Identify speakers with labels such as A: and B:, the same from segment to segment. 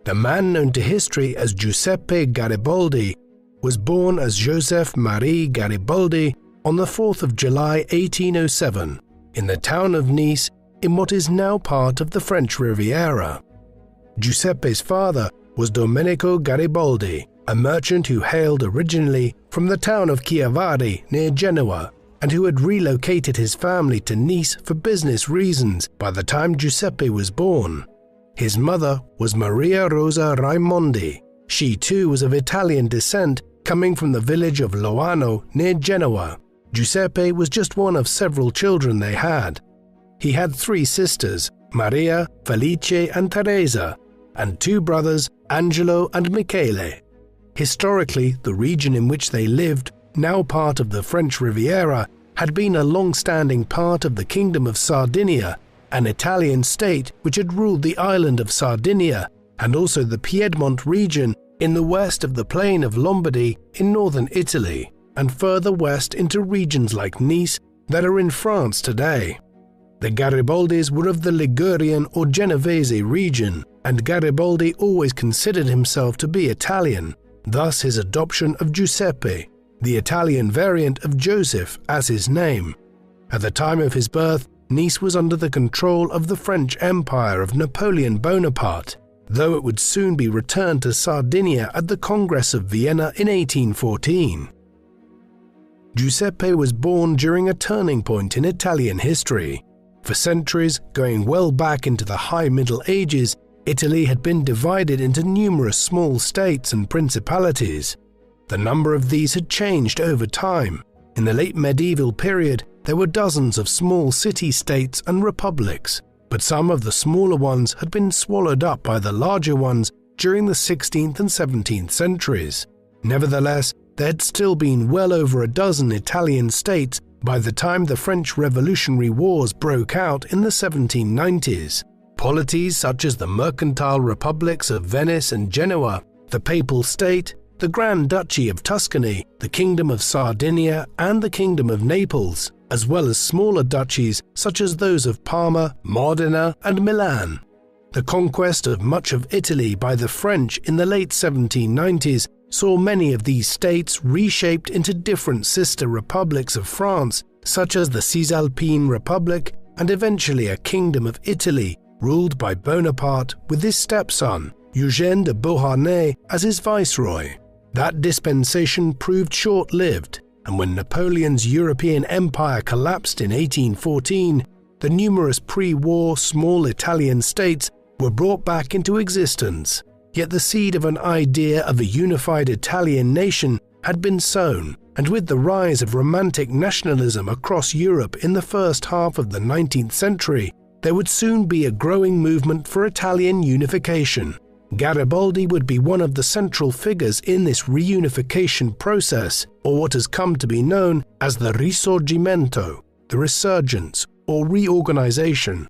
A: The man known to history as Giuseppe Garibaldi was born as Joseph Marie Garibaldi on the 4th of July 1807 in the town of Nice in what is now part of the French Riviera. Giuseppe's father was Domenico Garibaldi, a merchant who hailed originally from the town of Chiavari near Genoa and who had relocated his family to Nice for business reasons by the time Giuseppe was born. His mother was Maria Rosa Raimondi. She too was of Italian descent, coming from the village of Loano near Genoa. Giuseppe was just one of several children they had. He had 3 sisters, Maria, Felice and Teresa, and 2 brothers, Angelo and Michele. Historically, the region in which they lived, now part of the French Riviera, had been a long-standing part of the Kingdom of Sardinia, an Italian state which had ruled the island of Sardinia and also the Piedmont region in the west of the plain of Lombardy in northern Italy, and further west into regions like Nice that are in France today. The Garibaldis were of the Ligurian or Genovese region, and Garibaldi always considered himself to be Italian, thus his adoption of Giuseppe, the Italian variant of Joseph, as his name. At the time of his birth, Nice was under the control of the French Empire of Napoleon Bonaparte, though it would soon be returned to Sardinia at the Congress of Vienna in 1814. Giuseppe was born during a turning point in Italian history. For centuries, going well back into the High Middle Ages, Italy had been divided into numerous small states and principalities. The number of these had changed over time. In the late medieval period, there were dozens of small city-states and republics, but some of the smaller ones had been swallowed up by the larger ones during the 16th and 17th centuries. Nevertheless, there had still been well over a dozen Italian states by the time the French Revolutionary Wars broke out in the 1790s. Polities such as the mercantile republics of Venice and Genoa, the Papal State, the Grand Duchy of Tuscany, the Kingdom of Sardinia, and the Kingdom of Naples, as well as smaller duchies such as those of Parma, Modena, and Milan. The conquest of much of Italy by the French in the late 1790s saw many of these states reshaped into different sister republics of France, such as the Cisalpine Republic and eventually a Kingdom of Italy ruled by Bonaparte with his stepson, Eugène de Beauharnais, as his viceroy. That dispensation proved short-lived, and when Napoleon's European empire collapsed in 1814, the numerous pre-war small Italian states were brought back into existence. Yet the seed of an idea of a unified Italian nation had been sown, and with the rise of romantic nationalism across Europe in the first half of the 19th century, there would soon be a growing movement for Italian unification. Garibaldi would be one of the central figures in this reunification process, or what has come to be known as the Risorgimento, the resurgence or reorganization.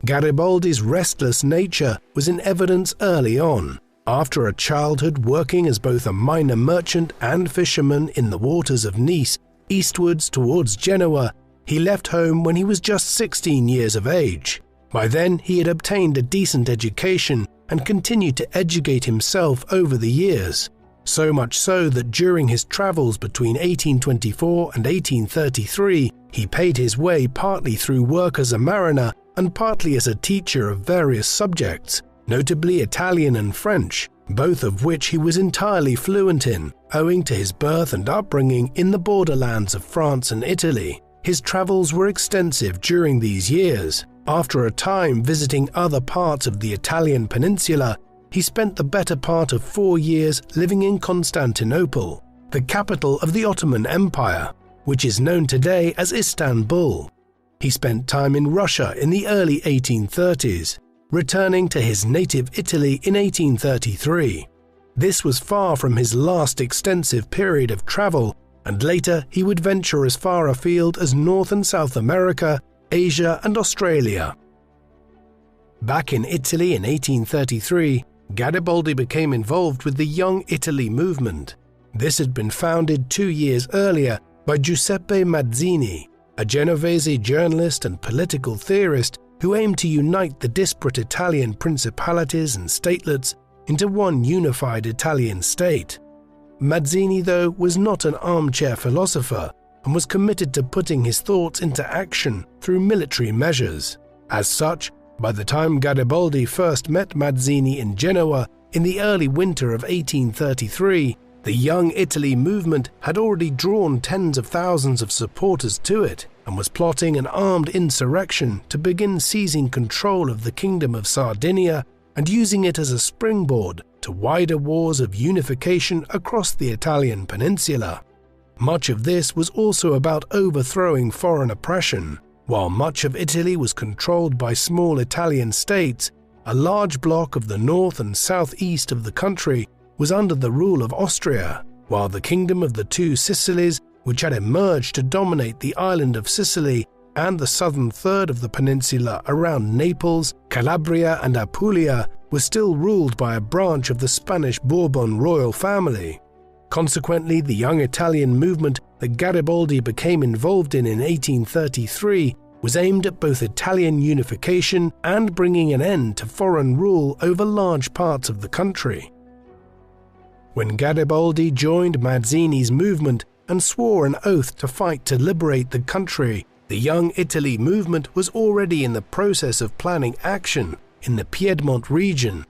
A: Garibaldi's restless nature was in evidence early on. After a childhood working as both a minor merchant and fisherman in the waters of Nice, eastwards towards Genoa, he left home when he was just 16 years of age. By then, he had obtained a decent education and continued to educate himself over the years, so much so that during his travels between 1824 and 1833, he paid his way partly through work as a mariner and partly as a teacher of various subjects, notably Italian and French, both of which he was entirely fluent in, owing to his birth and upbringing in the borderlands of France and Italy. His travels were extensive during these years. After a time visiting other parts of the Italian peninsula, he spent the better part of 4 years living in Constantinople, the capital of the Ottoman Empire, which is known today as Istanbul. He spent time in Russia in the early 1830s, returning to his native Italy in 1833. This was far from his last extensive period of travel, and later he would venture as far afield as North and South America, Asia and Australia. Back in Italy in 1833, Garibaldi became involved with the Young Italy movement. This had been founded 2 years earlier by Giuseppe Mazzini, a Genovese journalist and political theorist who aimed to unite the disparate Italian principalities and statelets into one unified Italian state. Mazzini, though, was not an armchair philosopher and was committed to putting his thoughts into action through military measures. As such, by the time Garibaldi first met Mazzini in Genoa in the early winter of 1833, the Young Italy movement had already drawn tens of thousands of supporters to it and was plotting an armed insurrection to begin seizing control of the Kingdom of Sardinia and using it as a springboard to wider wars of unification across the Italian peninsula. Much of this was also about overthrowing foreign oppression. While much of Italy was controlled by small Italian states, a large block of the north and southeast of the country was under the rule of Austria, while the Kingdom of the Two Sicilies, which had emerged to dominate the island of Sicily and the southern third of the peninsula around Naples, Calabria and Apulia, was still ruled by a branch of the Spanish Bourbon royal family. Consequently, the young Italian movement that Garibaldi became involved in 1833 was aimed at both Italian unification and bringing an end to foreign rule over large parts of the country. When Garibaldi joined Mazzini's movement and swore an oath to fight to liberate the country, the Young Italy movement was already in the process of planning action in the Piedmont region.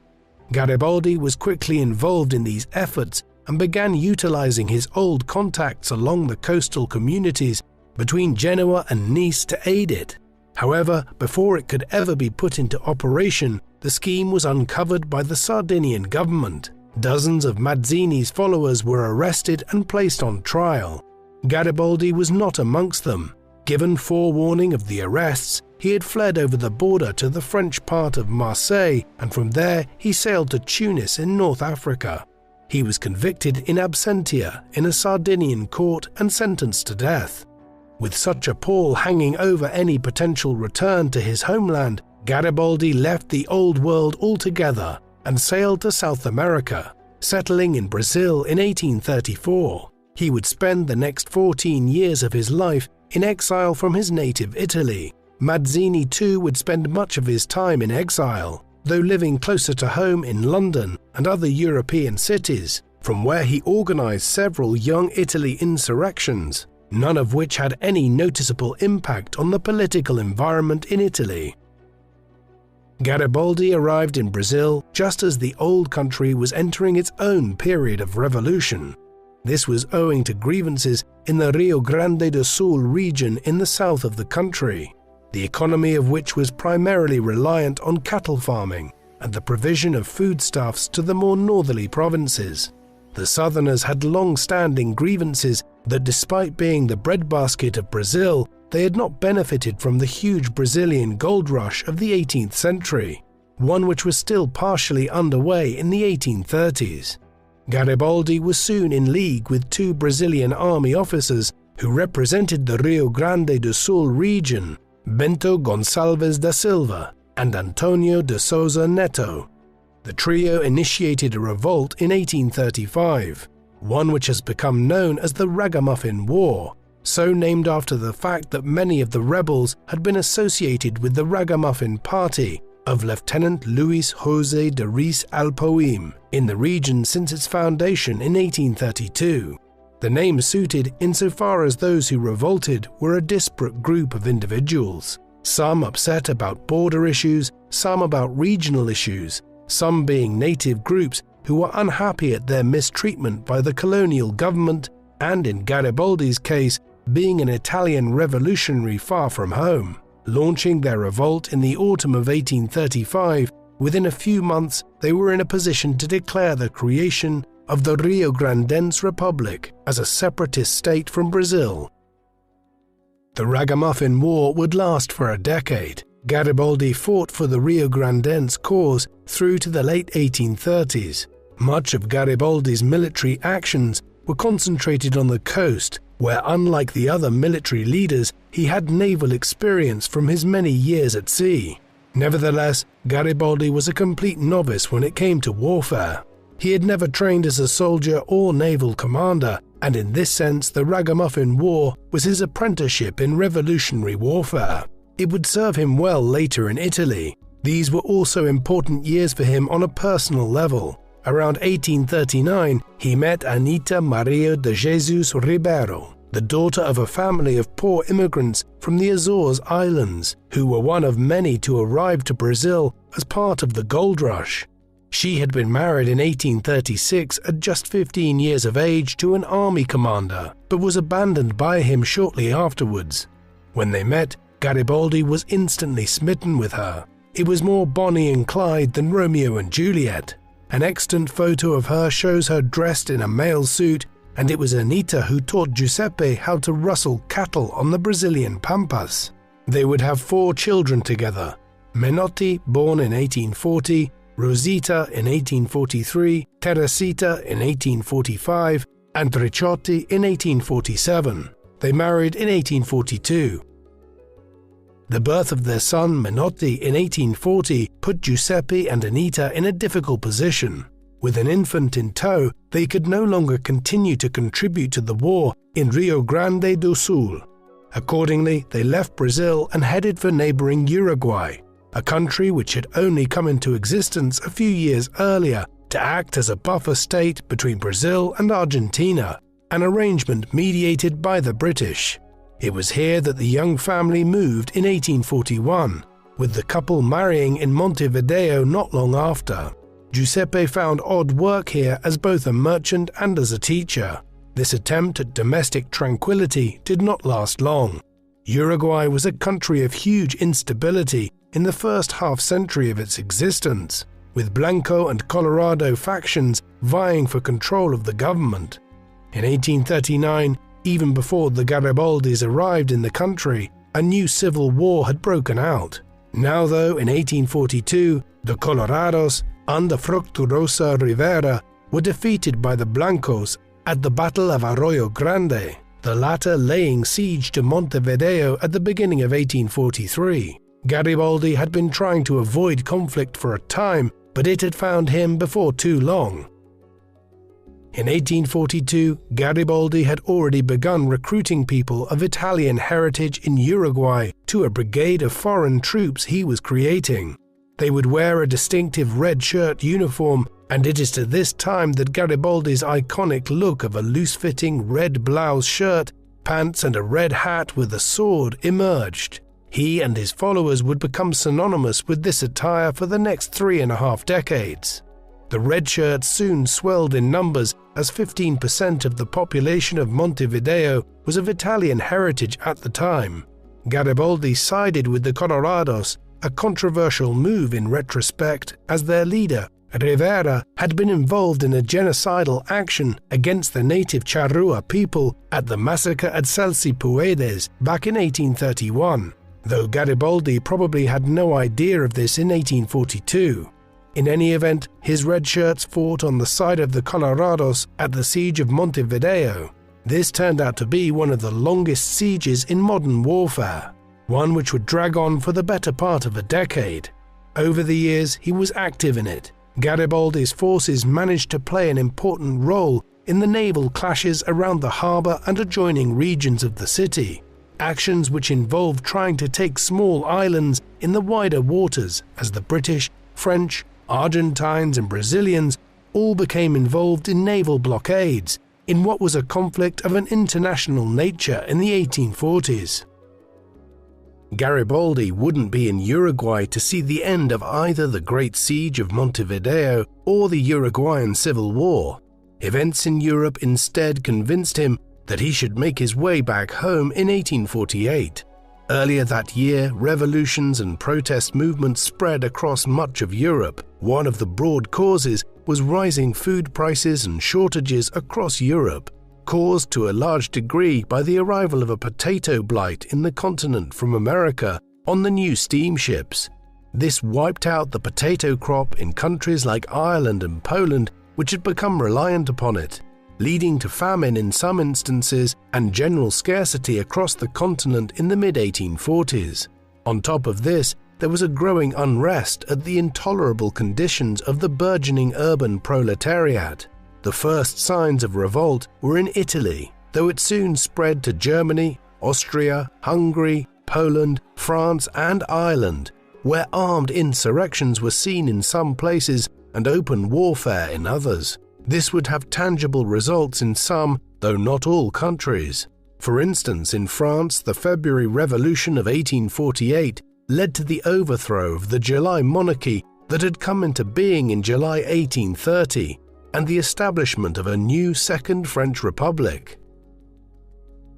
A: Garibaldi was quickly involved in these efforts and began utilizing his old contacts along the coastal communities between Genoa and Nice to aid it. However, before it could ever be put into operation, the scheme was uncovered by the Sardinian government. Dozens of Mazzini's followers were arrested and placed on trial. Garibaldi was not amongst them. Given forewarning of the arrests, he had fled over the border to the French part of Marseille, and from there he sailed to Tunis in North Africa. He was convicted in absentia in a Sardinian court and sentenced to death. With such a pall hanging over any potential return to his homeland, Garibaldi left the Old World altogether and sailed to South America, settling in Brazil in 1834. He would spend the next 14 years of his life in exile from his native Italy. Mazzini too would spend much of his time in exile, though living closer to home in London and other European cities, from where he organized several Young Italy insurrections, none of which had any noticeable impact on the political environment in Italy. Garibaldi arrived in Brazil just as the old country was entering its own period of revolution. This was owing to grievances in the Rio Grande do Sul region in the south of the country, the economy of which was primarily reliant on cattle farming and the provision of foodstuffs to the more northerly provinces. The Southerners had long-standing grievances that despite being the breadbasket of Brazil, they had not benefited from the huge Brazilian gold rush of the 18th century, one which was still partially underway in the 1830s. Garibaldi was soon in league with two Brazilian army officers who represented the Rio Grande do Sul region, Bento Gonçalves da Silva and Antonio de Souza Neto. The trio initiated a revolt in 1835, one which has become known as the Ragamuffin War, so named after the fact that many of the rebels had been associated with the Ragamuffin Party of Lieutenant Luis José de Reis Alpoim in the region since its foundation in 1832. The name suited insofar as those who revolted were a disparate group of individuals, some upset about border issues, some about regional issues, some being native groups who were unhappy at their mistreatment by the colonial government, and in Garibaldi's case, being an Italian revolutionary far from home. Launching their revolt in the autumn of 1835, within a few months they were in a position to declare the creation of the Rio Grandense Republic as a separatist state from Brazil. The Ragamuffin War would last for a decade. Garibaldi fought for the Rio Grandense cause through to the late 1830s. Much of Garibaldi's military actions were concentrated on the coast, where unlike the other military leaders, he had naval experience from his many years at sea. Nevertheless, Garibaldi was a complete novice when it came to warfare. He had never trained as a soldier or naval commander, and in this sense the Ragamuffin War was his apprenticeship in revolutionary warfare. It would serve him well later in Italy. These were also important years for him on a personal level. Around 1839, he met Anita Maria de Jesus Ribeiro, the daughter of a family of poor immigrants from the Azores Islands, who were one of many to arrive to Brazil as part of the gold rush. She had been married in 1836 at just 15 years of age to an army commander, but was abandoned by him shortly afterwards. When they met, Garibaldi was instantly smitten with her. It was more Bonnie and Clyde than Romeo and Juliet. An extant photo of her shows her dressed in a male suit, and it was Anita who taught Giuseppe how to rustle cattle on the Brazilian pampas. They would have 4 children together: Menotti, born in 1840, Rosita in 1843, Teresita in 1845, and Ricciotti in 1847. They married in 1842. The birth of their son Menotti in 1840 put Giuseppe and Anita in a difficult position. With an infant in tow, they could no longer continue to contribute to the war in Rio Grande do Sul. Accordingly, they left Brazil and headed for neighboring Uruguay, a country which had only come into existence a few years earlier to act as a buffer state between Brazil and Argentina, an arrangement mediated by the British. It was here that the young family moved in 1841, with the couple marrying in Montevideo not long after. Giuseppe found odd work here as both a merchant and as a teacher. This attempt at domestic tranquility did not last long. Uruguay was a country of huge instability in the first half-century of its existence, with Blanco and Colorado factions vying for control of the government. In 1839, even before the Garibaldis arrived in the country, a new civil war had broken out. Now though, in 1842, the Colorados under Fructuoso Rivera were defeated by the Blancos at the Battle of Arroyo Grande, the latter laying siege to Montevideo at the beginning of 1843. Garibaldi had been trying to avoid conflict for a time, but it had found him before too long. In 1842, Garibaldi had already begun recruiting people of Italian heritage in Uruguay to a brigade of foreign troops he was creating. They would wear a distinctive red shirt uniform, and it is to this time that Garibaldi's iconic look of a loose-fitting red blouse shirt, pants and a red hat with a sword emerged. He and his followers would become synonymous with this attire for the next 3.5 decades. The red shirts soon swelled in numbers as 15% of the population of Montevideo was of Italian heritage at the time. Garibaldi sided with the Colorados, a controversial move in retrospect, as their leader, Rivera, had been involved in a genocidal action against the native Charrua people at the massacre at Salsipuedes back in 1831, though Garibaldi probably had no idea of this in 1842. In any event, his red shirts fought on the side of the Colorados at the siege of Montevideo. This turned out to be one of the longest sieges in modern warfare, one which would drag on for the better part of a decade. Over the years, he was active in it. Garibaldi's forces managed to play an important role in the naval clashes around the harbour and adjoining regions of the city, actions which involved trying to take small islands in the wider waters as the British, French, Argentines and Brazilians all became involved in naval blockades in what was a conflict of an international nature in the 1840s. Garibaldi wouldn't be in Uruguay to see the end of either the Great Siege of Montevideo or the Uruguayan Civil War. Events in Europe instead convinced him that he should make his way back home in 1848. Earlier that year, revolutions and protest movements spread across much of Europe. One of the broad causes was rising food prices and shortages across Europe, caused to a large degree by the arrival of a potato blight in the continent from America on the new steamships. This wiped out the potato crop in countries like Ireland and Poland, which had become reliant upon it, leading to famine in some instances and general scarcity across the continent in the mid-1840s. On top of this, there was a growing unrest at the intolerable conditions of the burgeoning urban proletariat. The first signs of revolt were in Italy, though it soon spread to Germany, Austria, Hungary, Poland, France and Ireland, where armed insurrections were seen in some places and open warfare in others. This would have tangible results in some, though not all, countries. For instance, in France, the February Revolution of 1848 led to the overthrow of the July monarchy that had come into being in July 1830, and the establishment of a new Second French Republic.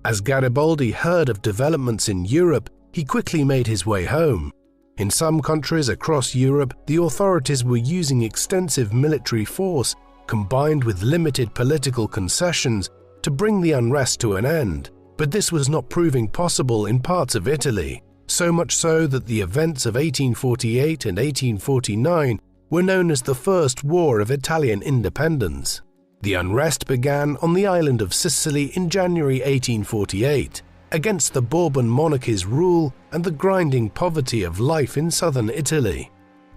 A: As Garibaldi heard of developments in Europe, he quickly made his way home. In some countries across Europe, the authorities were using extensive military force combined with limited political concessions to bring the unrest to an end, but this was not proving possible in parts of Italy, so much so that the events of 1848 and 1849 were known as the First War of Italian Independence. The unrest began on the island of Sicily in January 1848, against the Bourbon monarchy's rule and the grinding poverty of life in southern Italy.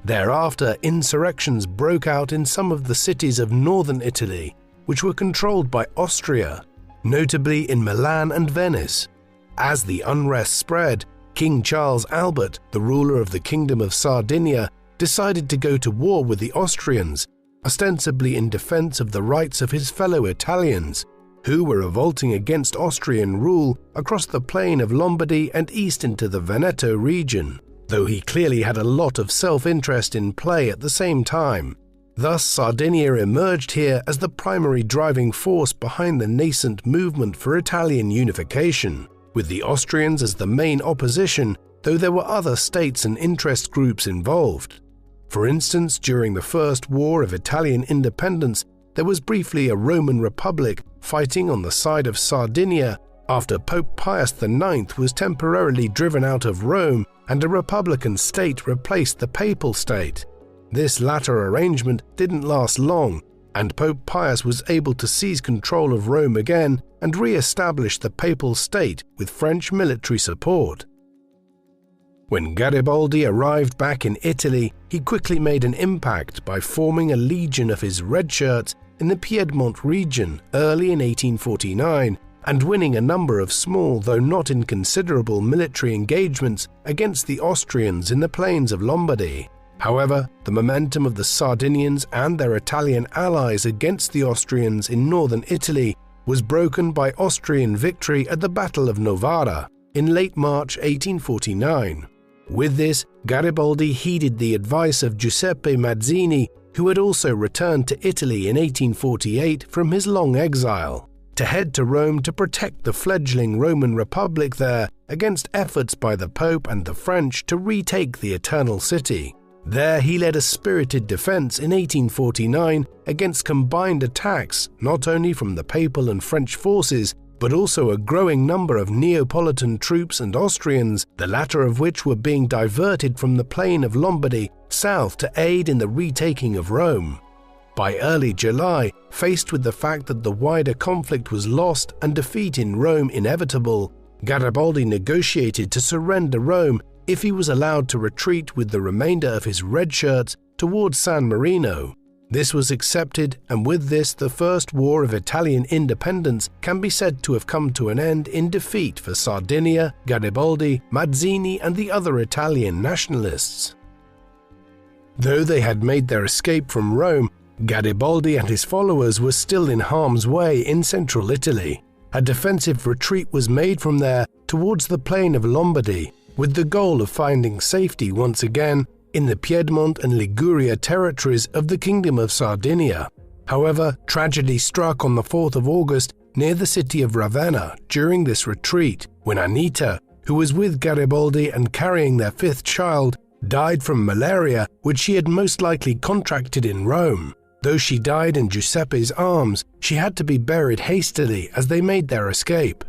A: Thereafter, insurrections broke out in some of the cities of northern Italy, which were controlled by Austria, notably in Milan and Venice. As the unrest spread, King Charles Albert, the ruler of the Kingdom of Sardinia, decided to go to war with the Austrians, ostensibly in defense of the rights of his fellow Italians, who were revolting against Austrian rule across the plain of Lombardy and east into the Veneto region, though he clearly had a lot of self-interest in play at the same time. Thus, Sardinia emerged here as the primary driving force behind the nascent movement for Italian unification, with the Austrians as the main opposition, though there were other states and interest groups involved. For instance, during the First War of Italian Independence, there was briefly a Roman Republic fighting on the side of Sardinia after Pope Pius IX was temporarily driven out of Rome and a republican state replaced the papal state. This latter arrangement didn't last long, and Pope Pius was able to seize control of Rome again and re-establish the papal state with French military support. When Garibaldi arrived back in Italy, he quickly made an impact by forming a legion of his red shirts in the Piedmont region early in 1849 and winning a number of small, though not inconsiderable, military engagements against the Austrians in the plains of Lombardy. However, the momentum of the Sardinians and their Italian allies against the Austrians in northern Italy was broken by Austrian victory at the Battle of Novara in late March 1849. With this, Garibaldi heeded the advice of Giuseppe Mazzini, who had also returned to Italy in 1848 from his long exile, to head to Rome to protect the fledgling Roman Republic there against efforts by the Pope and the French to retake the Eternal City. There he led a spirited defense in 1849 against combined attacks not only from the Papal and French forces, but also a growing number of Neapolitan troops and Austrians, the latter of which were being diverted from the plain of Lombardy south to aid in the retaking of Rome. By early July, faced with the fact that the wider conflict was lost and defeat in Rome inevitable, Garibaldi negotiated to surrender Rome if he was allowed to retreat with the remainder of his red shirts towards San Marino. This was accepted, and with this the First War of Italian Independence can be said to have come to an end in defeat for Sardinia, Garibaldi, Mazzini and the other Italian nationalists. Though they had made their escape from Rome, Garibaldi and his followers were still in harm's way in central Italy. A defensive retreat was made from there towards the plain of Lombardy, with the goal of finding safety once again in the Piedmont and Liguria territories of the Kingdom of Sardinia. However, tragedy struck on the 4th of August near the city of Ravenna during this retreat, when Anita, who was with Garibaldi and carrying their 5th child, died from malaria, which she had most likely contracted in Rome. Though she died in Giuseppe's arms, she had to be buried hastily as they made their escape.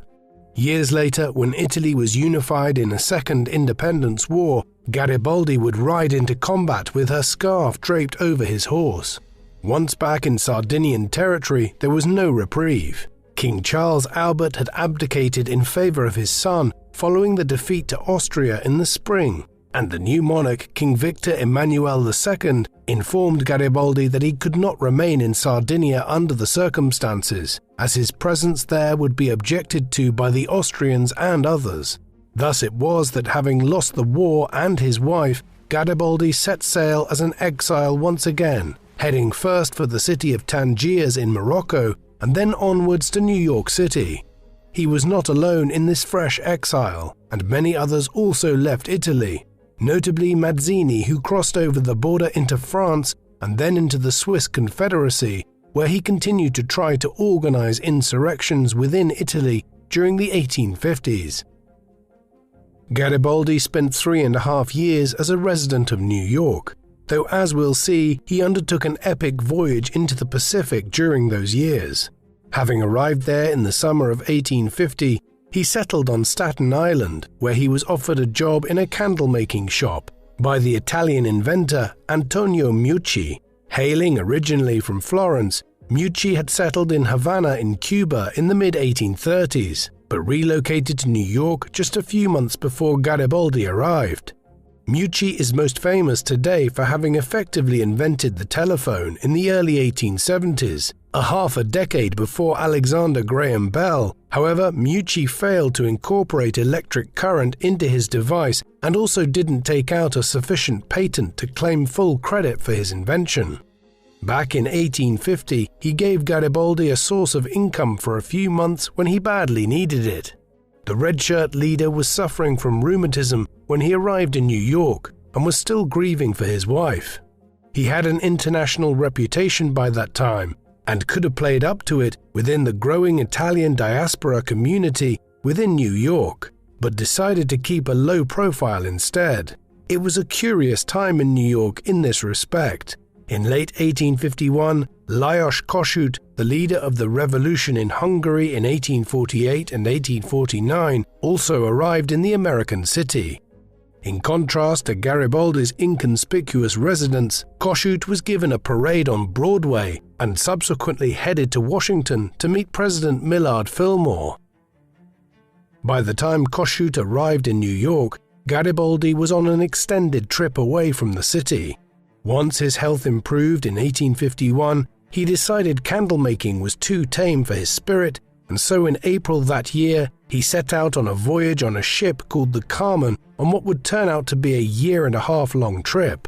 A: Years later, when Italy was unified in a second independence war, Garibaldi would ride into combat with her scarf draped over his horse. Once back in Sardinian territory, there was no reprieve. King Charles Albert had abdicated in favor of his son following the defeat to Austria in the spring, and the new monarch, King Victor Emmanuel II, informed Garibaldi that he could not remain in Sardinia under the circumstances, as his presence there would be objected to by the Austrians and others. Thus it was that, having lost the war and his wife, Garibaldi set sail as an exile once again, heading first for the city of Tangiers in Morocco and then onwards to New York City. He was not alone in this fresh exile, and many others also left Italy, notably Mazzini, who crossed over the border into France and then into the Swiss Confederacy, where he continued to try to organize insurrections within Italy during the 1850s. Garibaldi spent 3.5 years as a resident of New York, though as we'll see, he undertook an epic voyage into the Pacific during those years. Having arrived there in the summer of 1850, he settled on Staten Island, where he was offered a job in a candle-making shop by the Italian inventor Antonio Meucci. Hailing originally from Florence, Meucci had settled in Havana in Cuba in the mid-1830s, but relocated to New York just a few months before Garibaldi arrived. Meucci is most famous today for having effectively invented the telephone in the early 1870s, a half a decade before Alexander Graham Bell. However, Meucci failed to incorporate electric current into his device and also didn't take out a sufficient patent to claim full credit for his invention. Back in 1850, he gave Garibaldi a source of income for a few months when he badly needed it. The Red Shirt leader was suffering from rheumatism when he arrived in New York and was still grieving for his wife. He had an international reputation by that time and could have played up to it within the growing Italian diaspora community within New York, but decided to keep a low profile instead. It was a curious time in New York in this respect. In late 1851, Lajos Kossuth, the leader of the revolution in Hungary in 1848 and 1849, also arrived in the American city. In contrast to Garibaldi's inconspicuous residence, Kossuth was given a parade on Broadway and subsequently headed to Washington to meet President Millard Fillmore. By the time Kossuth arrived in New York, Garibaldi was on an extended trip away from the city. Once his health improved in 1851, he decided candlemaking was too tame for his spirit, and so in April that year, he set out on a voyage on a ship called the Carmen on what would turn out to be a 1.5-year-long trip.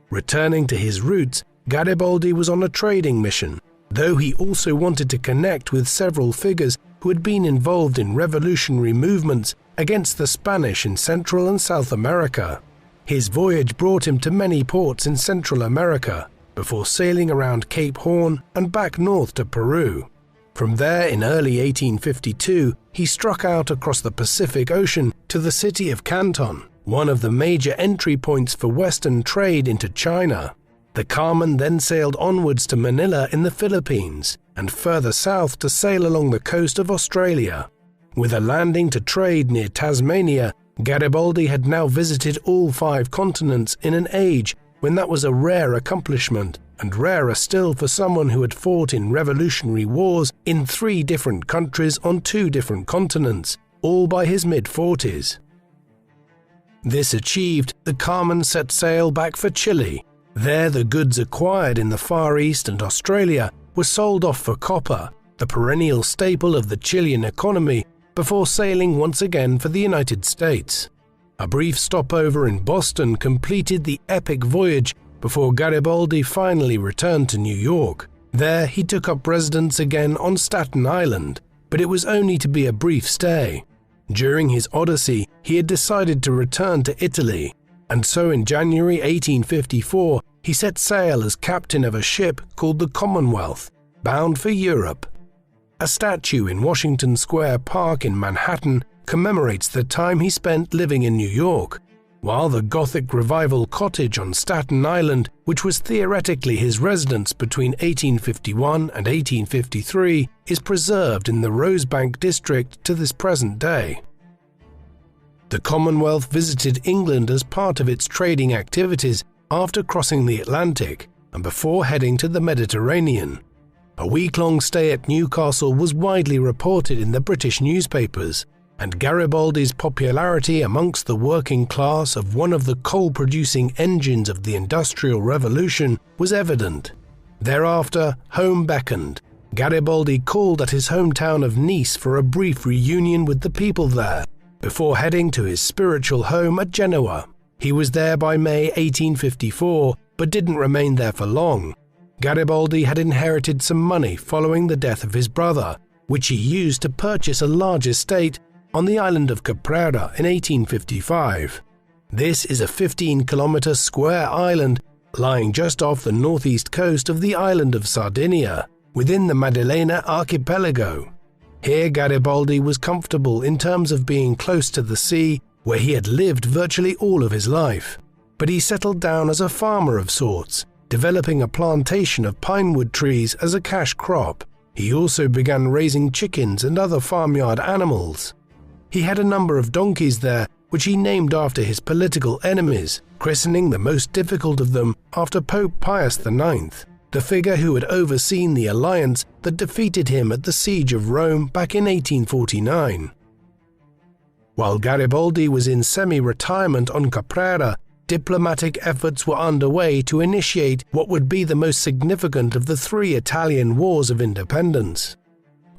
A: Returning to his roots, Garibaldi was on a trading mission, though he also wanted to connect with several figures who had been involved in revolutionary movements against the Spanish in Central and South America. His voyage brought him to many ports in Central America, before sailing around Cape Horn and back north to Peru. From there, in early 1852, he struck out across the Pacific Ocean to the city of Canton, one of the major entry points for Western trade into China. The Carmen then sailed onwards to Manila in the Philippines, and further south to sail along the coast of Australia. With a landing to trade near Tasmania, Garibaldi had now visited all 5 continents in an age when that was a rare accomplishment, and rarer still for someone who had fought in revolutionary wars in 3 different countries on 2 different continents, all by his mid-40s. This achieved, the Carmen set sail back for Chile. There the goods acquired in the Far East and Australia were sold off for copper, the perennial staple of the Chilean economy, before sailing once again for the United States. A brief stopover in Boston completed the epic voyage before Garibaldi finally returned to New York. There he took up residence again on Staten Island, but it was only to be a brief stay. During his odyssey, he had decided to return to Italy, and so in January 1854 he set sail as captain of a ship called the Commonwealth, bound for Europe. A statue in Washington Square Park in Manhattan commemorates the time he spent living in New York, while the Gothic Revival cottage on Staten Island, which was theoretically his residence between 1851 and 1853, is preserved in the Rosebank district to this present day. The Commonwealth visited England as part of its trading activities after crossing the Atlantic and before heading to the Mediterranean. A week-long stay at Newcastle was widely reported in the British newspapers, and Garibaldi's popularity amongst the working class of one of the coal-producing engines of the Industrial Revolution was evident. Thereafter, home beckoned. Garibaldi called at his hometown of Nice for a brief reunion with the people there, before heading to his spiritual home at Genoa. He was there by May 1854, but didn't remain there for long. Garibaldi had inherited some money following the death of his brother, which he used to purchase a large estate on the island of Caprera in 1855. This is a 15-kilometer square island lying just off the northeast coast of the island of Sardinia, within the Maddalena archipelago. Here Garibaldi was comfortable in terms of being close to the sea, where he had lived virtually all of his life. But he settled down as a farmer of sorts, developing a plantation of pinewood trees as a cash crop. He also began raising chickens and other farmyard animals. He had a number of donkeys there, which he named after his political enemies, christening the most difficult of them after Pope Pius IX, the figure who had overseen the alliance that defeated him at the Siege of Rome back in 1849. While Garibaldi was in semi-retirement on Caprera, diplomatic efforts were underway to initiate what would be the most significant of the three Italian wars of independence.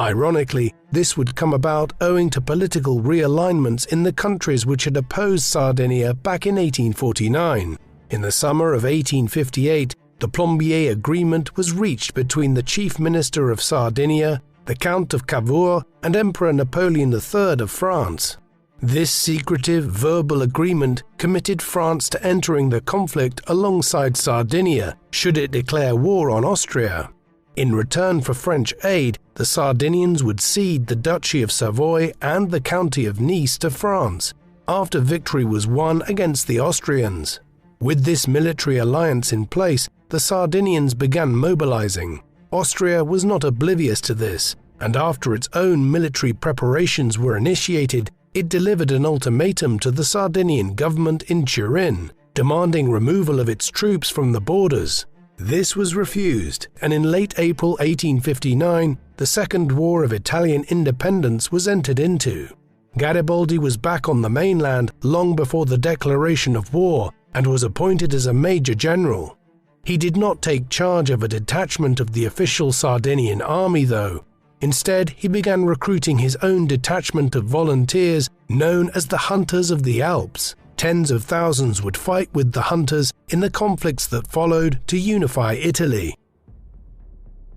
A: Ironically, this would come about owing to political realignments in the countries which had opposed Sardinia back in 1849. In the summer of 1858, the Plombier Agreement was reached between the Chief Minister of Sardinia, the Count of Cavour, and Emperor Napoleon III of France. This secretive verbal agreement committed France to entering the conflict alongside Sardinia should it declare war on Austria. In return for French aid, the Sardinians would cede the Duchy of Savoy and the County of Nice to France, after victory was won against the Austrians. With this military alliance in place, the Sardinians began mobilizing. Austria was not oblivious to this, and after its own military preparations were initiated, it delivered an ultimatum to the Sardinian government in Turin, demanding removal of its troops from the borders. This was refused, and in late April 1859, the Second War of Italian Independence was entered into. Garibaldi was back on the mainland long before the declaration of war and was appointed as a major general. He did not take charge of a detachment of the official Sardinian army, though. Instead, he began recruiting his own detachment of volunteers known as the Hunters of the Alps. Tens of thousands would fight with the Hunters in the conflicts that followed to unify Italy.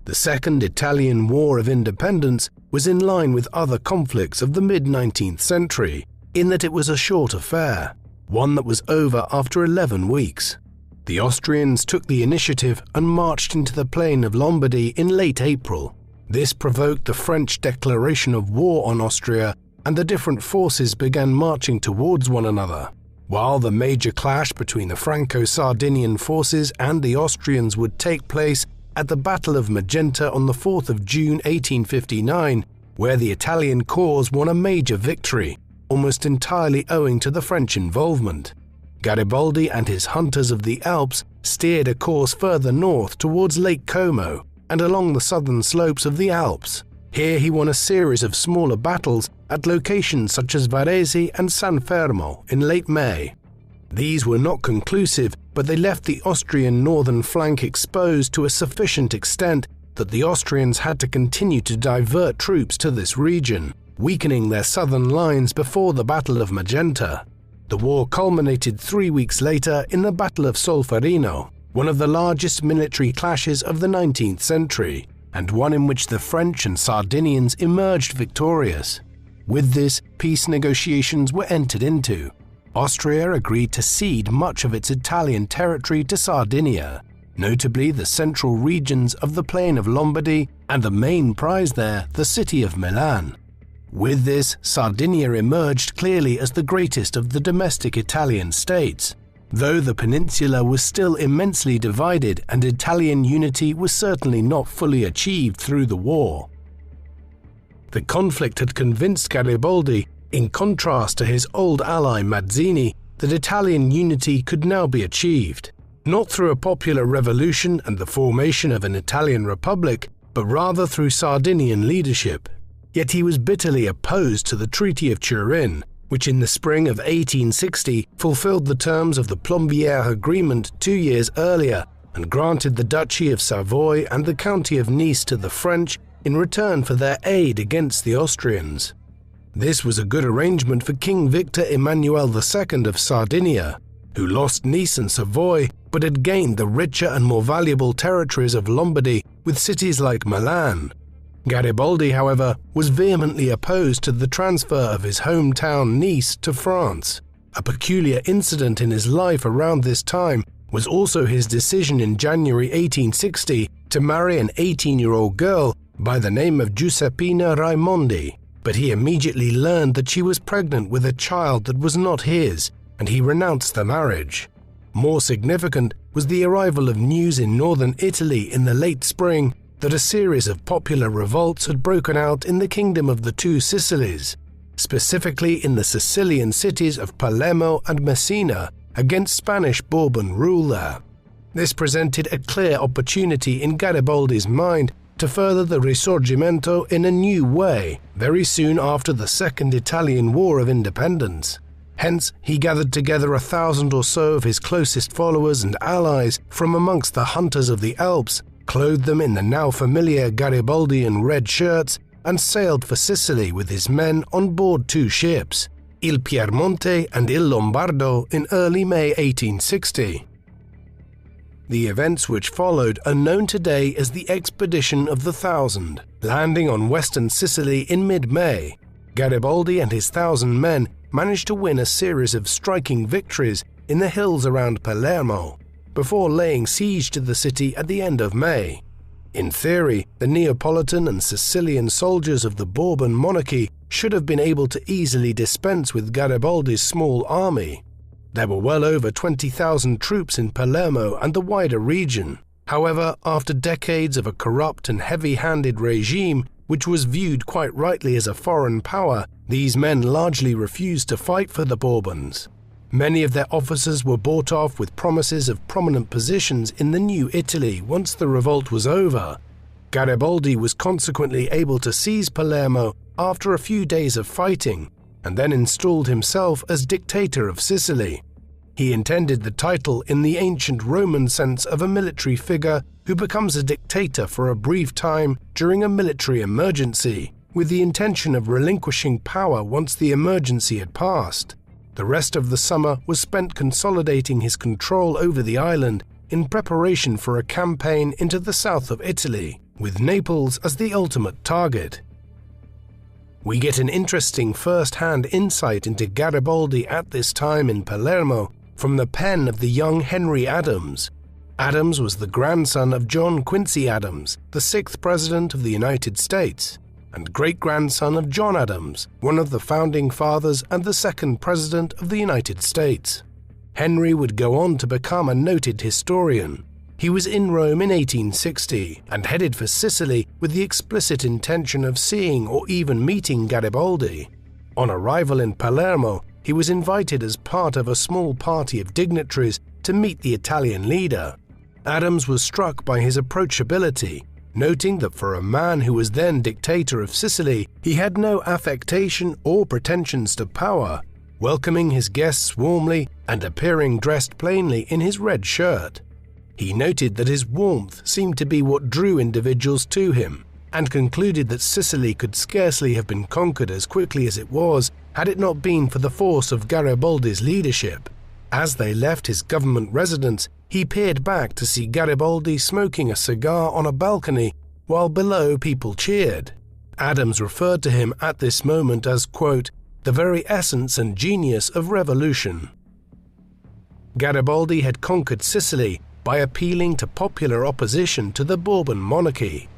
A: The Second Italian War of Independence was in line with other conflicts of the mid-19th century, in that it was a short affair, one that was over after 11 weeks. The Austrians took the initiative and marched into the plain of Lombardy in late April. This provoked the French declaration of war on Austria, and the different forces began marching towards one another. While the major clash between the Franco-Sardinian forces and the Austrians would take place at the Battle of Magenta on the 4th of June 1859, where the Italian cause won a major victory, almost entirely owing to the French involvement. Garibaldi and his Hunters of the Alps steered a course further north towards Lake Como and along the southern slopes of the Alps. Here he won a series of smaller battles at locations such as Varese and San Fermo in late May. These were not conclusive, but they left the Austrian northern flank exposed to a sufficient extent that the Austrians had to continue to divert troops to this region, weakening their southern lines before the Battle of Magenta. The war culminated 3 weeks later in the Battle of Solferino, one of the largest military clashes of the 19th century, and one in which the French and Sardinians emerged victorious. With this, peace negotiations were entered into. Austria agreed to cede much of its Italian territory to Sardinia, notably the central regions of the plain of Lombardy and the main prize there, the city of Milan. With this, Sardinia emerged clearly as the greatest of the domestic Italian states, though the peninsula was still immensely divided and Italian unity was certainly not fully achieved through the war. The conflict had convinced Garibaldi, in contrast to his old ally Mazzini, that Italian unity could now be achieved, not through a popular revolution and the formation of an Italian republic, but rather through Sardinian leadership. Yet he was bitterly opposed to the Treaty of Turin, which in the spring of 1860 fulfilled the terms of the Plombier Agreement 2 years earlier and granted the Duchy of Savoy and the County of Nice to the French in return for their aid against the Austrians. This was a good arrangement for King Victor Emmanuel II of Sardinia, who lost Nice and Savoy but had gained the richer and more valuable territories of Lombardy with cities like Milan. Garibaldi, however, was vehemently opposed to the transfer of his hometown Nice to France. A peculiar incident in his life around this time was also his decision in January 1860 to marry an 18-year-old girl by the name of Giuseppina Raimondi, but he immediately learned that she was pregnant with a child that was not his, and he renounced the marriage. More significant was the arrival of news in northern Italy in the late spring that a series of popular revolts had broken out in the Kingdom of the Two Sicilies, specifically in the Sicilian cities of Palermo and Messina, against Spanish Bourbon rule there. This presented a clear opportunity in Garibaldi's mind to further the Risorgimento in a new way very soon after the Second Italian War of Independence. Hence, he gathered together 1,000 or so of his closest followers and allies from amongst the hunters of the Alps, clothed them in the now familiar Garibaldian red shirts, and sailed for Sicily with his men on board 2 ships, Il Piemonte and Il Lombardo, in early May 1860. The events which followed are known today as the Expedition of the Thousand. Landing on western Sicily in mid-May, Garibaldi and his 1,000 men managed to win a series of striking victories in the hills around Palermo, before laying siege to the city at the end of May. In theory, the Neapolitan and Sicilian soldiers of the Bourbon monarchy should have been able to easily dispense with Garibaldi's small army. There were well over 20,000 troops in Palermo and the wider region. However, after decades of a corrupt and heavy-handed regime, which was viewed quite rightly as a foreign power, these men largely refused to fight for the Bourbons. Many of their officers were bought off with promises of prominent positions in the new Italy once the revolt was over. Garibaldi was consequently able to seize Palermo after a few days of fighting, and then installed himself as dictator of Sicily. He intended the title in the ancient Roman sense of a military figure who becomes a dictator for a brief time during a military emergency, with the intention of relinquishing power once the emergency had passed. The rest of the summer was spent consolidating his control over the island in preparation for a campaign into the south of Italy, with Naples as the ultimate target. We get an interesting first-hand insight into Garibaldi at this time in Palermo from the pen of the young Henry Adams. Adams was the grandson of John Quincy Adams, the 6th President of the United States, and great-grandson of John Adams, one of the founding fathers and the 2nd President of the United States. Henry would go on to become a noted historian. He was in Rome in 1860 and headed for Sicily with the explicit intention of seeing or even meeting Garibaldi. On arrival in Palermo, he was invited as part of a small party of dignitaries to meet the Italian leader. Adams was struck by his approachability, noting that for a man who was then dictator of Sicily, he had no affectation or pretensions to power, welcoming his guests warmly and appearing dressed plainly in his red shirt. He noted that his warmth seemed to be what drew individuals to him, and concluded that Sicily could scarcely have been conquered as quickly as it was had it not been for the force of Garibaldi's leadership. As they left his government residence, he peered back to see Garibaldi smoking a cigar on a balcony, while below people cheered. Adams referred to him at this moment as, quote, the very essence and genius of revolution. Garibaldi had conquered Sicily by appealing to popular opposition to the Bourbon monarchy.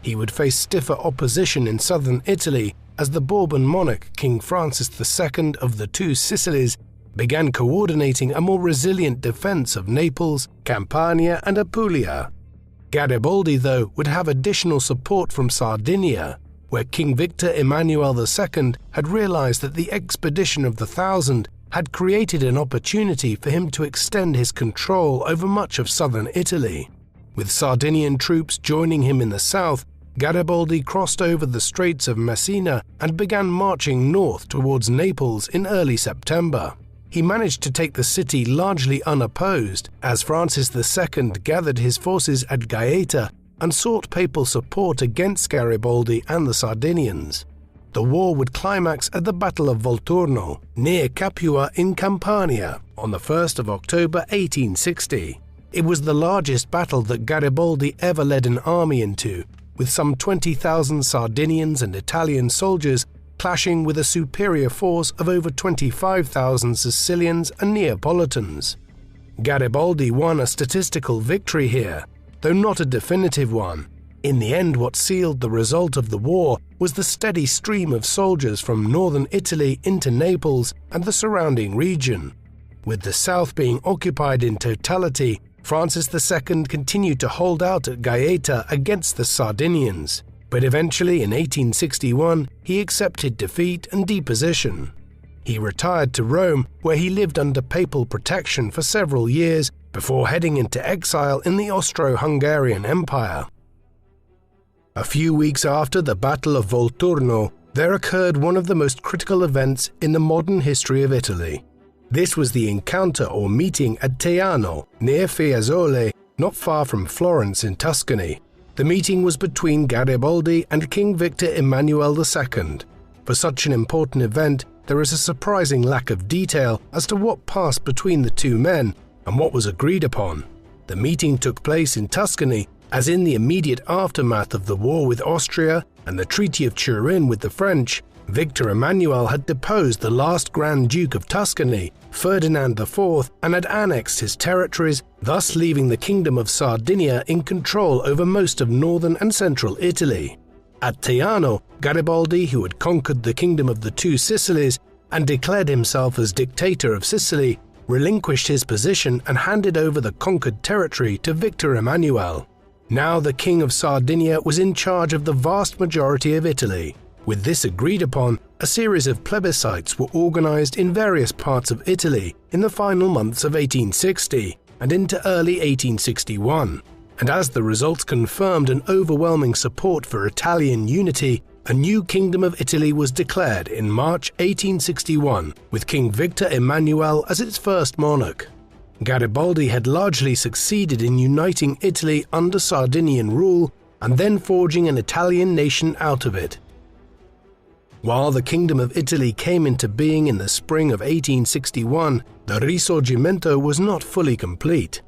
A: He would face stiffer opposition in southern Italy as the Bourbon monarch, King Francis II of the Two Sicilies, began coordinating a more resilient defense of Naples, Campania, and Apulia. Garibaldi, though, would have additional support from Sardinia, where King Victor Emmanuel II had realized that the Expedition of the Thousand had created an opportunity for him to extend his control over much of southern Italy. With Sardinian troops joining him in the south, Garibaldi crossed over the Straits of Messina and began marching north towards Naples in early September. He managed to take the city largely unopposed, as Francis II gathered his forces at Gaeta and sought papal support against Garibaldi and the Sardinians. the war would climax at the Battle of Volturno, near Capua in Campania, on the 1st of October 1860. It was the largest battle that Garibaldi ever led an army into, with some 20,000 Sardinians and Italian soldiers clashing with a superior force of over 25,000 Sicilians and Neapolitans. Garibaldi won a statistical victory here, though not a definitive one. In the end, what sealed the result of the war was the steady stream of soldiers from northern Italy into Naples and the surrounding region. With the south being occupied in totality, Francis II continued to hold out at Gaeta against the Sardinians, but eventually in 1861 he accepted defeat and deposition. He retired to Rome, where he lived under papal protection for several years before heading into exile in the Austro-Hungarian Empire. A few weeks after the Battle of Volturno, there occurred one of the most critical events in the modern history of Italy. This was the encounter or meeting at Teano, near Fiesole, not far from Florence in Tuscany. The meeting was between Garibaldi and King Victor Emmanuel II. For such an important event, there is a surprising lack of detail as to what passed between the two men and what was agreed upon. The meeting took place in Tuscany, as in the immediate aftermath of the war with Austria and the Treaty of Turin with the French, Victor Emmanuel had deposed the last Grand Duke of Tuscany, Ferdinand IV, and had annexed his territories, thus leaving the Kingdom of Sardinia in control over most of northern and central Italy. At Teano, Garibaldi, who had conquered the Kingdom of the Two Sicilies and declared himself as dictator of Sicily, relinquished his position and handed over the conquered territory to Victor Emmanuel. Now the King of Sardinia was in charge of the vast majority of Italy. With this agreed upon, a series of plebiscites were organized in various parts of Italy in the final months of 1860 and into early 1861. And as the results confirmed an overwhelming support for Italian unity, a new Kingdom of Italy was declared in March 1861, with King Victor Emmanuel as its first monarch. Garibaldi had largely succeeded in uniting Italy under Sardinian rule and then forging an Italian nation out of it. While the Kingdom of Italy came into being in the spring of 1861, the Risorgimento was not fully complete.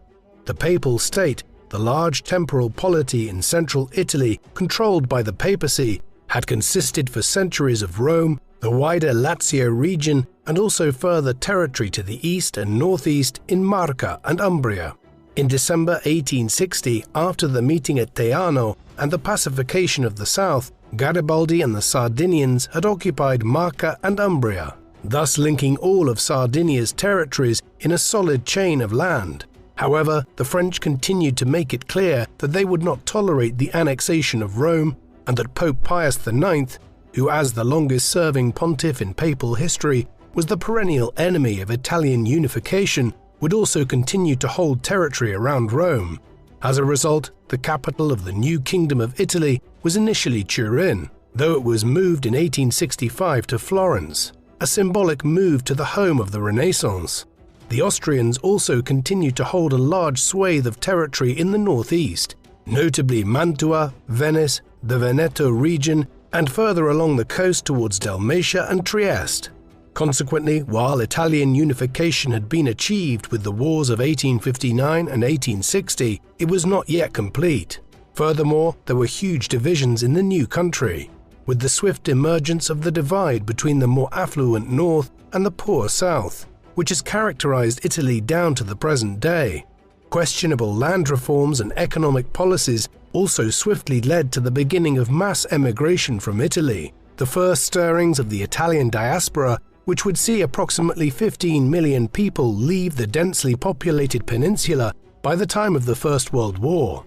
A: The Papal State, the large temporal polity in central Italy controlled by the papacy, had consisted for centuries of Rome, the wider Lazio region, and also further territory to the east and northeast in Marca and Umbria. In December 1860, after the meeting at Teano and the pacification of the south, Garibaldi and the Sardinians had occupied Marca and Umbria, thus linking all of Sardinia's territories in a solid chain of land. However, the French continued to make it clear that they would not tolerate the annexation of Rome, and that Pope Pius IX, who as the longest-serving pontiff in papal history was the perennial enemy of Italian unification, would also continue to hold territory around Rome. As a result, the capital of the new Kingdom of Italy was initially Turin, though it was moved in 1865 to Florence, a symbolic move to the home of the Renaissance. The Austrians also continued to hold a large swathe of territory in the northeast, notably Mantua, Venice, the Veneto region, and further along the coast towards Dalmatia and Trieste. Consequently, while Italian unification had been achieved with the wars of 1859 and 1860, it was not yet complete. Furthermore, there were huge divisions in the new country, with the swift emergence of the divide between the more affluent north and the poor south, which has characterized Italy down to the present day. Questionable land reforms and economic policies also swiftly led to the beginning of mass emigration from Italy, the first stirrings of the Italian diaspora, which would see approximately 15 million people leave the densely populated peninsula by the time of the First World War.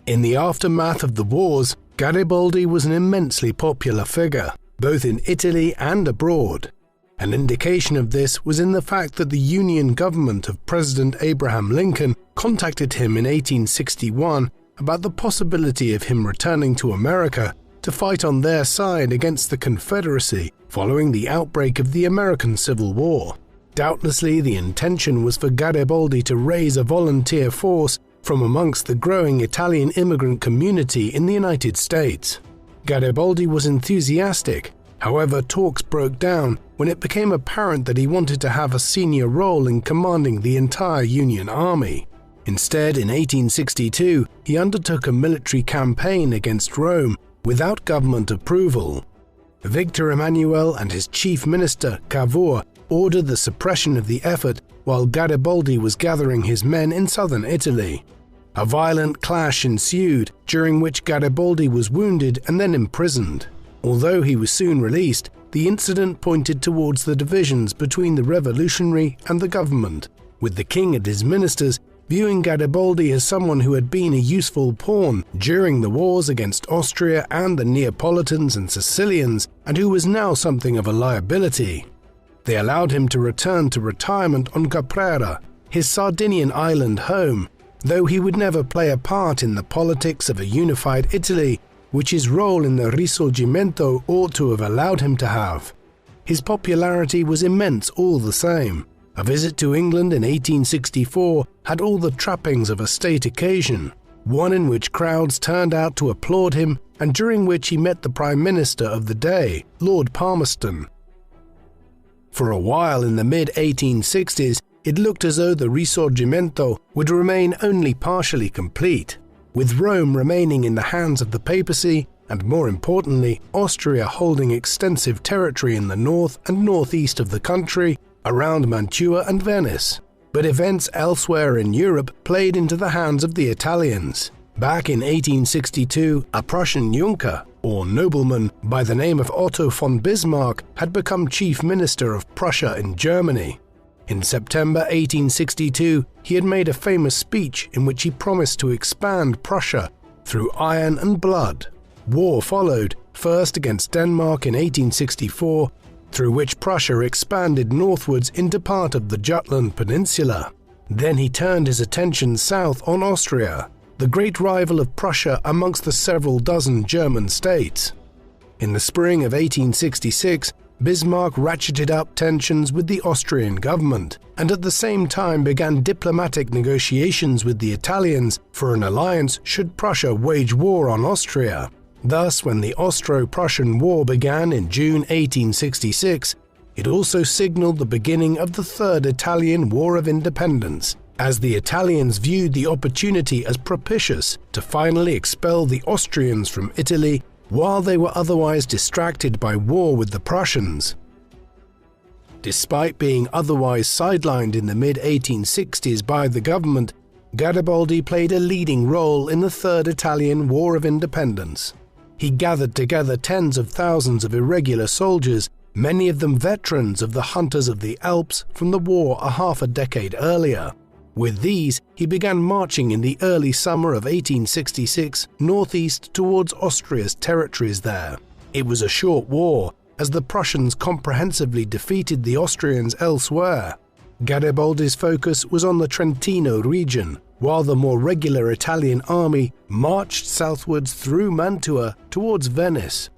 A: In the aftermath of the wars, Garibaldi was an immensely popular figure, both in Italy and abroad. An indication of this was in the fact that the Union government of President Abraham Lincoln contacted him in 1861 about the possibility of him returning to America to fight on their side against the Confederacy following the outbreak of the American Civil War. Doubtlessly, the intention was for Garibaldi to raise a volunteer force from amongst the growing Italian immigrant community in the United States. Garibaldi was enthusiastic. However, talks broke down when it became apparent that he wanted to have a senior role in commanding the entire Union army. Instead, in 1862, he undertook a military campaign against Rome without government approval. Victor Emmanuel and his chief minister, Cavour, ordered the suppression of the effort while Garibaldi was gathering his men in southern Italy. A violent clash ensued, during which Garibaldi was wounded and then imprisoned. Although he was soon released, the incident pointed towards the divisions between the revolutionary and the government, with the king and his ministers viewing Garibaldi as someone who had been a useful pawn during the wars against Austria and the Neapolitans and Sicilians, and who was now something of a liability. They allowed him to return to retirement on Caprera, his Sardinian island home, though he would never play a part in the politics of a unified Italy, which his role in the Risorgimento ought to have allowed him to have. His popularity was immense all the same. A visit to England in 1864 had all the trappings of a state occasion, one in which crowds turned out to applaud him and during which he met the Prime Minister of the day, Lord Palmerston. For a while in the mid-1860s, it looked as though the Risorgimento would remain only partially complete, with Rome remaining in the hands of the papacy and, more importantly, Austria holding extensive territory in the north and northeast of the country, around Mantua and Venice. But events elsewhere in Europe played into the hands of the Italians. Back in 1862, a Prussian Junker, or nobleman by the name of Otto von Bismarck, had become chief minister of Prussia in Germany. In September 1862, he had made a famous speech in which he promised to expand Prussia through iron and blood. War followed, first against Denmark in 1864, through which Prussia expanded northwards into part of the Jutland Peninsula. Then he turned his attention south on Austria, the great rival of Prussia amongst the several dozen German states. In the spring of 1866, Bismarck ratcheted up tensions with the Austrian government, and at the same time began diplomatic negotiations with the Italians for an alliance should Prussia wage war on Austria. Thus, when the Austro-Prussian War began in June 1866, it also signaled the beginning of the Third Italian War of Independence, as the Italians viewed the opportunity as propitious to finally expel the Austrians from Italy while they were otherwise distracted by war with the Prussians. Despite being otherwise sidelined in the mid-1860s by the government, Garibaldi played a leading role in the Third Italian War of Independence. He gathered together tens of thousands of irregular soldiers, many of them veterans of the Hunters of the Alps from the war a half a decade earlier. With these, he began marching in the early summer of 1866 northeast towards Austria's territories there. It was a short war, as the Prussians comprehensively defeated the Austrians elsewhere. Garibaldi's focus was on the Trentino region, while the more regular Italian army marched southwards through Mantua towards Venice.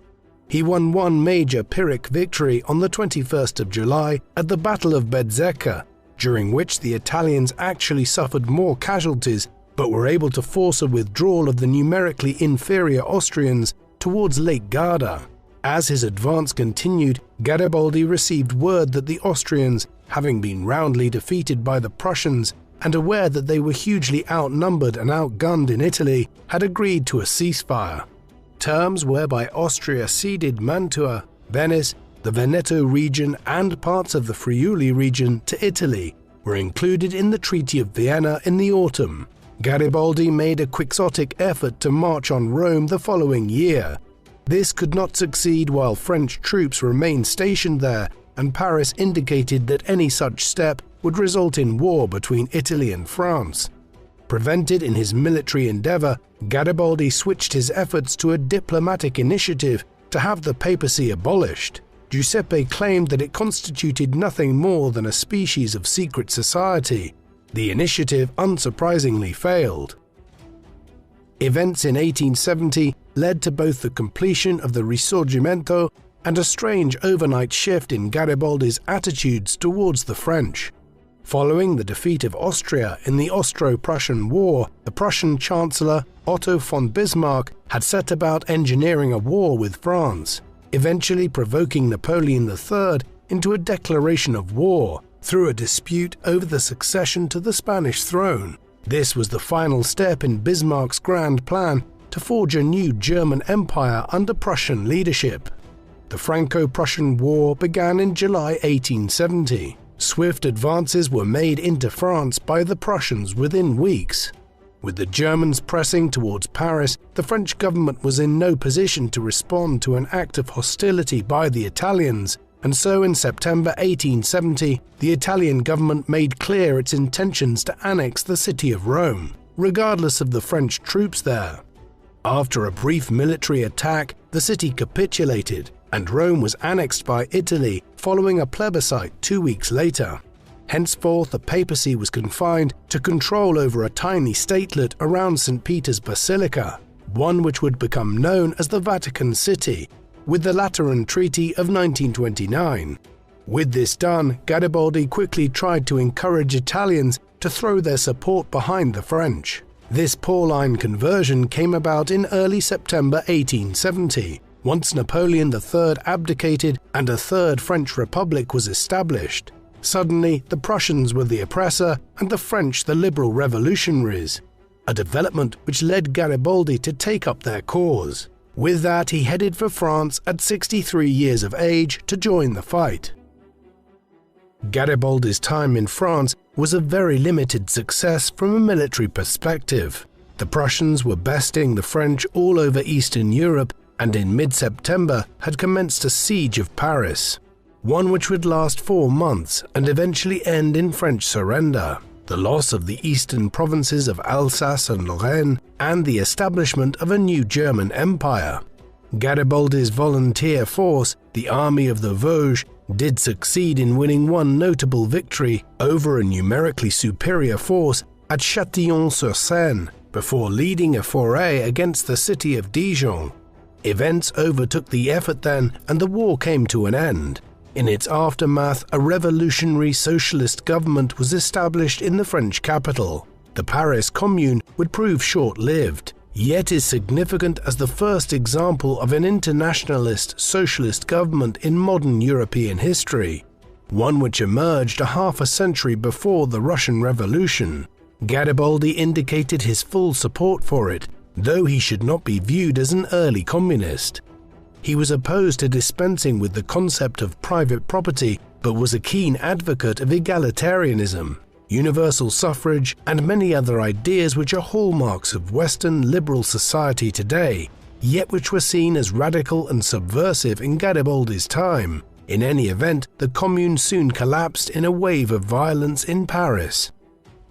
A: He won one major Pyrrhic victory on the 21st of July at the Battle of Bezzecca, during which the Italians actually suffered more casualties but were able to force a withdrawal of the numerically inferior Austrians towards Lake Garda. As his advance continued, Garibaldi received word that the Austrians, having been roundly defeated by the Prussians and aware that they were hugely outnumbered and outgunned in Italy, had agreed to a ceasefire. Terms whereby Austria ceded Mantua, Venice, the Veneto region and parts of the Friuli region to Italy were included in the Treaty of Vienna in the autumn. Garibaldi made a quixotic effort to march on Rome the following year. This could not succeed while French troops remained stationed there, and Paris indicated that any such step would result in war between Italy and France. Prevented in his military endeavor, Garibaldi switched his efforts to a diplomatic initiative to have the papacy abolished. Giuseppe claimed that it constituted nothing more than a species of secret society. The initiative unsurprisingly failed. Events in 1870 led to both the completion of the Risorgimento and a strange overnight shift in Garibaldi's attitudes towards the French. Following the defeat of Austria in the Austro-Prussian War, the Prussian Chancellor Otto von Bismarck had set about engineering a war with France, eventually provoking Napoleon III into a declaration of war through a dispute over the succession to the Spanish throne. This was the final step in Bismarck's grand plan to forge a new German empire under Prussian leadership. The Franco-Prussian War began in July 1870. Swift advances were made into France by the Prussians within weeks. With the Germans pressing towards Paris, the French government was in no position to respond to an act of hostility by the Italians, and so in September 1870, the Italian government made clear its intentions to annex the city of Rome, regardless of the French troops there. After a brief military attack, the city capitulated, and Rome was annexed by Italy following a plebiscite 2 weeks later. Henceforth, the papacy was confined to control over a tiny statelet around St. Peter's Basilica, one which would become known as the Vatican City, with the Lateran Treaty of 1929. With this done, Garibaldi quickly tried to encourage Italians to throw their support behind the French. This Pauline conversion came about in early September 1870, once Napoleon III abdicated and a Third French Republic was established. Suddenly, the Prussians were the oppressor and the French the liberal revolutionaries, a development which led Garibaldi to take up their cause. With that, he headed for France at 63 years of age to join the fight. Garibaldi's time in France was a very limited success from a military perspective. The Prussians were besting the French all over Eastern Europe and in mid-September had commenced a siege of Paris, one which would last 4 months and eventually end in French surrender, the loss of the eastern provinces of Alsace and Lorraine, and the establishment of a new German empire. Garibaldi's volunteer force, the Army of the Vosges, did succeed in winning one notable victory over a numerically superior force at Châtillon-sur-Seine before leading a foray against the city of Dijon. Events overtook the effort then, and the war came to an end. In its aftermath, a revolutionary socialist government was established in the French capital. The Paris Commune would prove short-lived, yet is significant as the first example of an internationalist socialist government in modern European history, one which emerged a half a century before the Russian Revolution. Garibaldi indicated his full support for it, though he should not be viewed as an early communist. He was opposed to dispensing with the concept of private property, but was a keen advocate of egalitarianism, universal suffrage, and many other ideas which are hallmarks of Western liberal society today, yet which were seen as radical and subversive in Garibaldi's time. In any event, the Commune soon collapsed in a wave of violence in Paris.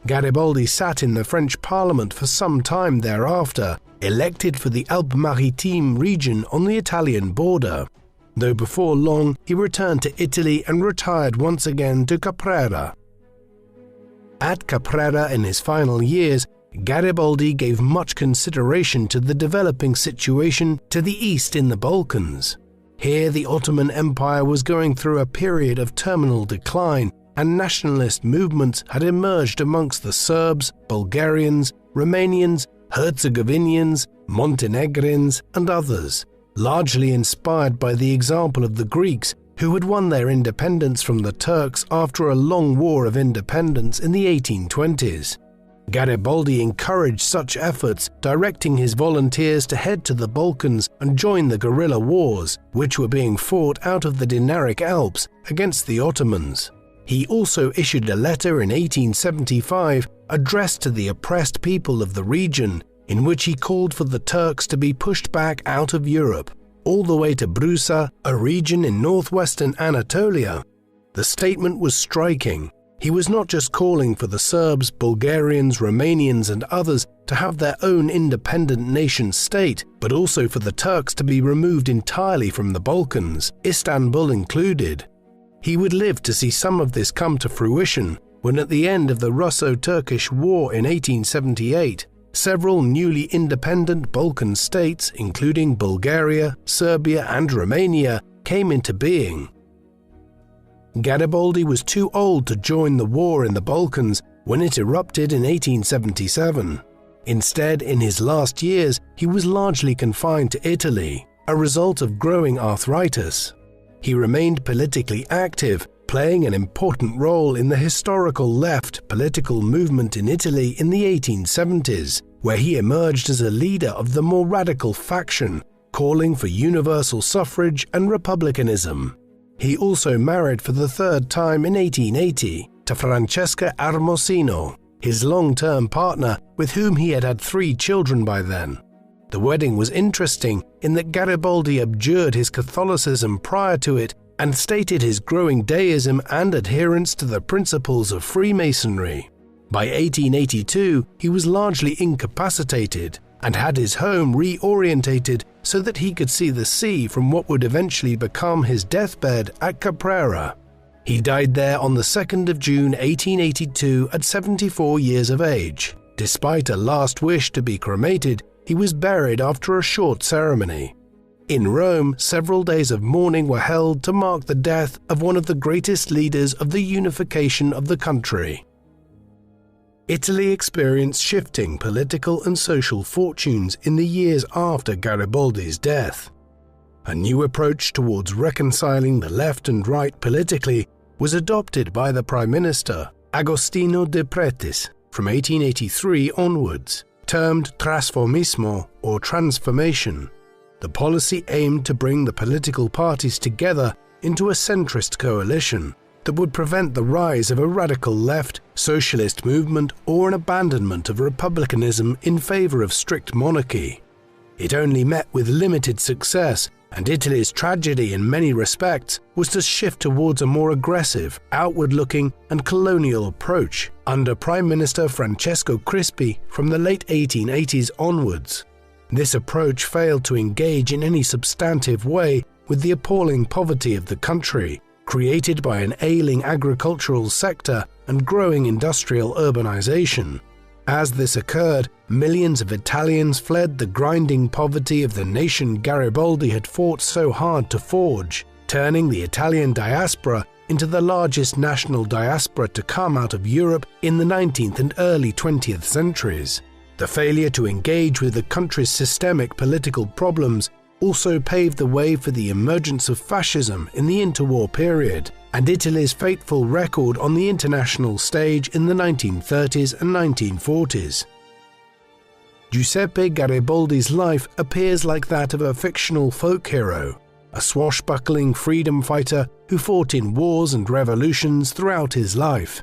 A: Garibaldi sat in the French Parliament for some time thereafter, elected for the Alpes-Maritimes region on the Italian border, though before long he returned to Italy and retired once again to Caprera. At Caprera in his final years, Garibaldi gave much consideration to the developing situation to the east in the Balkans. Here the Ottoman Empire was going through a period of terminal decline, and nationalist movements had emerged amongst the Serbs, Bulgarians, Romanians, Herzegovinians, Montenegrins, and others, largely inspired by the example of the Greeks, who had won their independence from the Turks after a long war of independence in the 1820s. Garibaldi encouraged such efforts, directing his volunteers to head to the Balkans and join the guerrilla wars, which were being fought out of the Dinaric Alps against the Ottomans. He also issued a letter in 1875 addressed to the oppressed people of the region, in which he called for the Turks to be pushed back out of Europe, all the way to Brusa, a region in northwestern Anatolia. The statement was striking. He was not just calling for the Serbs, Bulgarians, Romanians, and others to have their own independent nation-state, but also for the Turks to be removed entirely from the Balkans, Istanbul included. He would live to see some of this come to fruition when, at the end of the Russo-Turkish War in 1878, several newly independent Balkan states, including Bulgaria, Serbia, and Romania, came into being. Garibaldi was too old to join the war in the Balkans when it erupted in 1877. Instead, in his last years, he was largely confined to Italy, a result of growing arthritis. He remained politically active, playing an important role in the historical left political movement in Italy in the 1870s, where he emerged as a leader of the more radical faction, calling for universal suffrage and republicanism. He also married for the third time in 1880 to Francesca Armosino, his long-term partner with whom he had 3 children by then. The wedding was interesting in that Garibaldi abjured his Catholicism prior to it and stated his growing deism and adherence to the principles of Freemasonry. By 1882, he was largely incapacitated and had his home reorientated so that he could see the sea from what would eventually become his deathbed at Caprera. He died there on the 2nd of June 1882 at 74 years of age. Despite a last wish to be cremated, he was buried after a short ceremony. In Rome, several days of mourning were held to mark the death of one of the greatest leaders of the unification of the country. Italy experienced shifting political and social fortunes in the years after Garibaldi's death. A new approach towards reconciling the left and right politically was adopted by the Prime Minister, Agostino De Pretis, from 1883 onwards, termed trasformismo or transformation. The policy aimed to bring the political parties together into a centrist coalition that would prevent the rise of a radical left, socialist movement or an abandonment of republicanism in favor of strict monarchy. It only met with limited success, and Italy's tragedy in many respects was to shift towards a more aggressive, outward-looking and colonial approach under Prime Minister Francesco Crispi from the late 1880s onwards. This approach failed to engage in any substantive way with the appalling poverty of the country, created by an ailing agricultural sector and growing industrial urbanization. As this occurred, millions of Italians fled the grinding poverty of the nation Garibaldi had fought so hard to forge, turning the Italian diaspora into the largest national diaspora to come out of Europe in the 19th and early 20th centuries. The failure to engage with the country's systemic political problems also paved the way for the emergence of fascism in the interwar period and Italy's fateful record on the international stage in the 1930s and 1940s. Giuseppe Garibaldi's life appears like that of a fictional folk hero, a swashbuckling freedom fighter who fought in wars and revolutions throughout his life.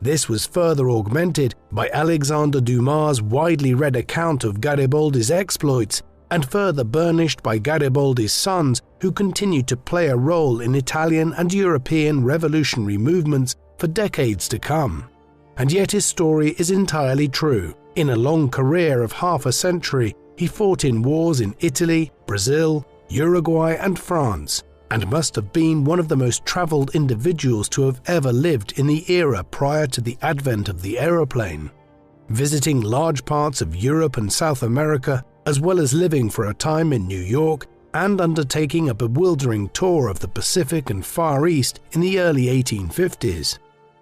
A: This was further augmented by Alexander Dumas' widely read account of Garibaldi's exploits and further burnished by Garibaldi's sons, who continued to play a role in Italian and European revolutionary movements for decades to come. And yet his story is entirely true. In a long career of half a century, he fought in wars in Italy, Brazil, Uruguay and France, and must have been one of the most traveled individuals to have ever lived in the era prior to the advent of the aeroplane. Visiting large parts of Europe and South America, as well as living for a time in New York and undertaking a bewildering tour of the Pacific and Far East in the early 1850s.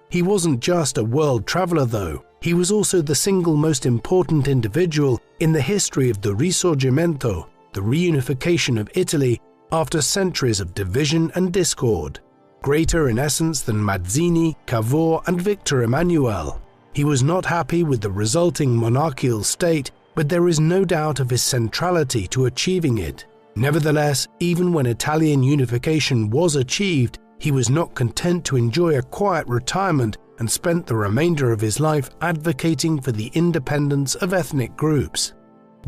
A: He wasn't just a world traveler though, he was also the single most important individual in the history of the Risorgimento, the reunification of Italy after centuries of division and discord. Greater in essence than Mazzini, Cavour and Victor Emmanuel. He was not happy with the resulting monarchical state, but there is no doubt of his centrality to achieving it. Nevertheless, even when Italian unification was achieved, he was not content to enjoy a quiet retirement and spent the remainder of his life advocating for the independence of ethnic groups.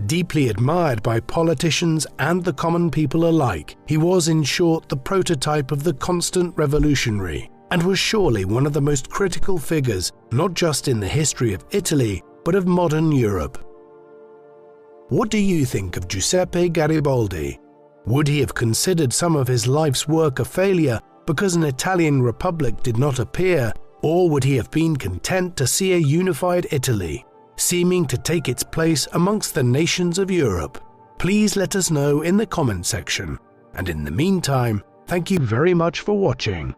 A: Deeply admired by politicians and the common people alike, he was in short the prototype of the constant revolutionary, and was surely one of the most critical figures not just in the history of Italy, but of modern Europe. What do you think of Giuseppe Garibaldi? Would he have considered some of his life's work a failure because an Italian republic did not appear, or would he have been content to see a unified Italy, seeming to take its place amongst the nations of Europe? Please let us know in the comment section, and in the meantime, thank you very much for watching.